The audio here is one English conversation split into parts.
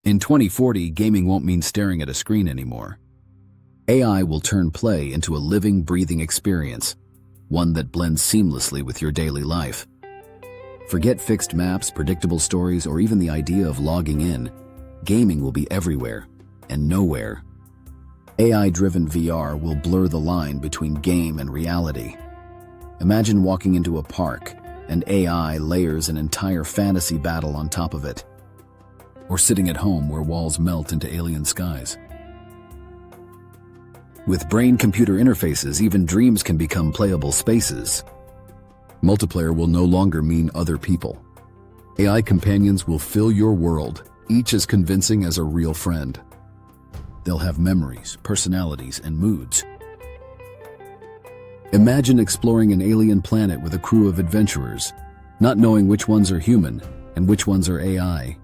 In 2040, gaming won't mean staring at a screen anymore. AI will turn play into a living, breathing experience, one that blends seamlessly with your daily life. Forget fixed maps, predictable stories, or even the idea of logging in. Gaming will be everywhere and nowhere. AI-driven VR will blur the line between game and reality. Imagine walking into a park and AI layers an entire fantasy battle on top of it. Or sitting at home where walls melt into alien skies. With brain-computer interfaces, even dreams can become playable spaces. Multiplayer will no longer mean other people. AI companions will fill your world, each as convincing as a real friend. They'll have memories, personalities, and moods. Imagine exploring an alien planet with a crew of adventurers, not knowing which ones are human and which ones are AI.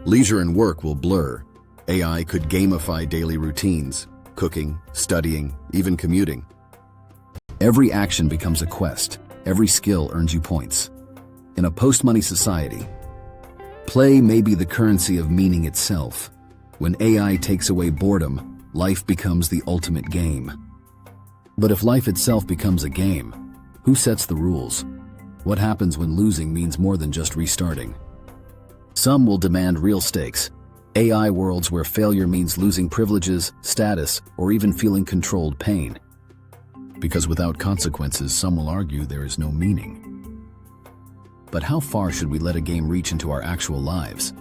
Leisure and work will blur. AI could gamify daily routines, cooking, studying, even commuting. Every action becomes a quest. Every skill earns you points. In a post-money society, play may be the currency of meaning itself. When AI takes away boredom, life becomes the ultimate game. But if life itself becomes a game, who sets the rules? What happens when losing means more than just restarting? Some will demand real stakes. AI worlds where failure means losing privileges, status, or even feeling controlled pain. Because without consequences, some will argue there is no meaning. But how far should we let a game reach into our actual lives?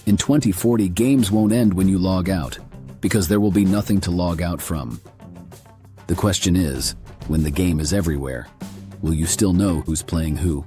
In 2040, games won't end when you log out, because there will be nothing to log out from. The question is, when the game is everywhere, will you still know who's playing who?